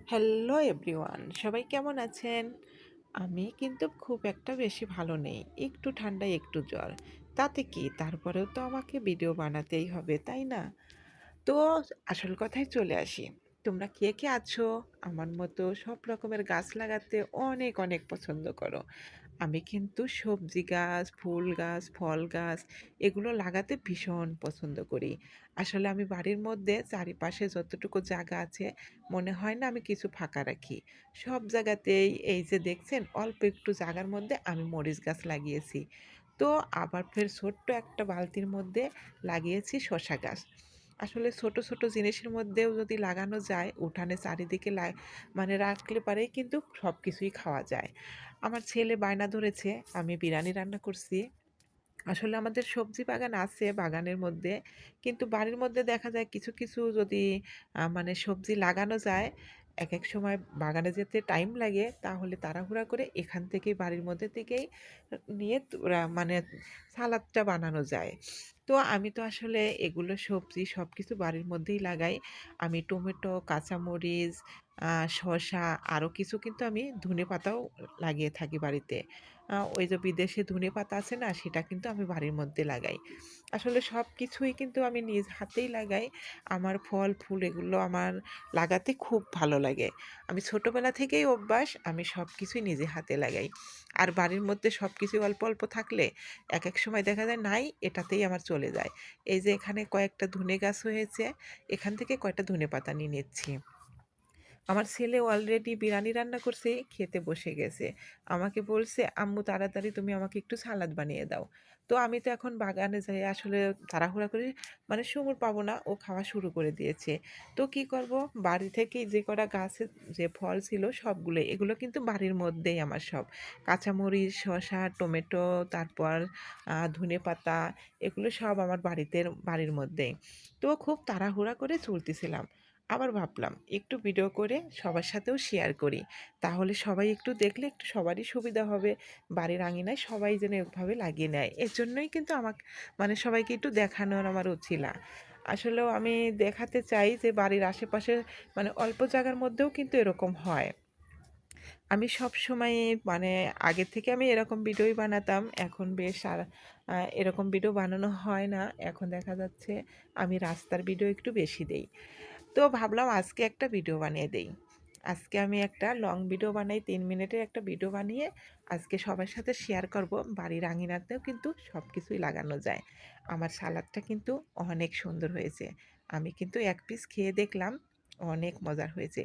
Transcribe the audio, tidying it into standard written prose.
Hello everyone, সবাই কেমন আছেন? আমি কিন্তু খুব একটা বেশি ভালো নেই। একটু ঠান্ডা, একটু জ্বর। তাতে কি? তারপরেও তো আমাকে ভিডিও বানাতেই হবে, তাই না? তো আসল কথায় চলে আসি। তোমরা কে, কে আছো আমার মতো সব রকমের গাছ লাগাতে অনেক, অনেক পছন্দ করো? আমি কিন্তু সবজি গাছ, ফুল গাছ, ফল গাছ এগুলো লাগাতে ভীষণ পছন্দ করি। আসলে আমি বাড়ির মধ্যে চারিপাশে যতটুকু জায়গা আছে মনে হয় না আমি কিছু ফাঁকা রাখি। সব জায়গাতেই এই যে দেখছেন অল্প একটু জায়গার মধ্যে আমি মরিচ গাছ লাগিয়েছি। তো আবার ফের ছোট্ট একটা বালতির মধ্যে লাগিয়েছি শসা গাছ। আসলে ছোট, ছোট জিনিসের মধ্যেও যদি লাগানো যায় উঠানে চারিদিকে মানে রাখলে পারেই কিন্তু সবকিছুই খাওয়া যায়। আমার ছেলে বায়না ধরেছে আমি বিরিয়ানি রান্না করছি। আসলে আমাদের সবজি বাগান আছে বাগানের মধ্যে। কিন্তু বাড়ির মধ্যে দেখা যায় কিছু, কিছু যদি মানে সবজি লাগানো যায়, একেক সময় বাগানে যেতে টাইম লাগে তাহলে তাড়াহুড়া করে এখান থেকেই বাড়ির মধ্যে থেকেই নিয়ে মানে সালাদটা বানানো যায়। তো আমি তো আসলে এগুলো সবজি সবকিছু বাড়ির মধ্যেই লাগাই। আমি টমেটো, কাঁচামরিচ, শসা আরও কিছু কিন্তু আমি ধনেপাতাও লাগিয়ে থাকি বাড়িতে। ওই যে বিদেশে ধনেপাতা আছে না? সেটা কিন্তু আমি বাড়ির মধ্যে লাগাই। আসলে সবকিছুই কিন্তু আমি নিজ হাতেই লাগাই। আমার ফল, ফুল এগুলো আমার লাগাতে খুব ভালো লাগে। আমি ছোটবেলা থেকেই অভ্যাস, আমি সবকিছুই নিজে হাতে লাগাই। আর বাড়ির মধ্যে সবকিছু অল্প, অল্প থাকলে একেক সময় দেখা যায় নাই, এটাতেই আমার চলে যায়। এই যে এখানে কয়েকটা ধনে গাছ হয়েছে, এখান থেকে কয়েকটা ধনেপাতা নিয়ে নিচ্ছি। আমার ছেলে অলরেডি বিরিয়ানি রান্না করছে, খেতে বসে গেছে। আমাকে বলছে, "আম্মু তাড়াতাড়ি তুমি আমাকে একটু সালাদ বানিয়ে দাও।" তো আমি তো এখন বাগানে যাই আসলে তাড়াহুড়া করে মানে সময় পাবো না, ও খাওয়া শুরু করে দিয়েছে। তো কি করব? বাড়ি থেকেই যে কটা গাছের যে ফল ছিল সবগুলোই, এগুলো কিন্তু বাড়ির মধ্যেই আমার সব। কাঁচামরিচ, শসা, টমেটো, তারপর ধনেপাতা এগুলো সব আমার বাড়ির মধ্যেই। তো খুব তাড়াহুড়া করে চলতেছিলাম। আবার ভাবলাম একটু ভিডিও করে সবার সাথেও শেয়ার করি। তাহলে সবাই একটু দেখলে একটু সবারই সুবিধা হবে। বাড়ির আঙিনায় সবাই যেন এভাবে লাগিয়ে নেয়। এজন্যই কিন্তু মানে সবাইকে একটু দেখানোর আমার উছিলা। আসলেও আমি দেখাতে চাই যে বাড়ির আশেপাশে মানে অল্প জায়গার মধ্যেও কিন্তু এরকম হয়। আমি সবসময় মানে আগে থেকে আমি এরকম ভিডিওই বানাতাম। এখন বেশ এরকম ভিডিও বানানো হয় না। এখন দেখা যাচ্ছে আমি রাস্তার ভিডিও একটু বেশি দেই। তো ভাবলাম আজকে একটা ভিডিও বানিয়ে দেই। আজকে আমি একটা লং ভিডিও বানাই ৩ মিনিটের একটা ভিডিও বানিয়ে আজকে সবার সাথে শেয়ার করব। বাড়ির আঙিনাতেও কিন্তু সবকিছুই লাগানো যায়। আমার সালাদটা কিন্তু অনেক সুন্দর হয়েছে। আমি কিন্তু ১ পিস খেয়ে দেখলাম অনেক মজার হয়েছে।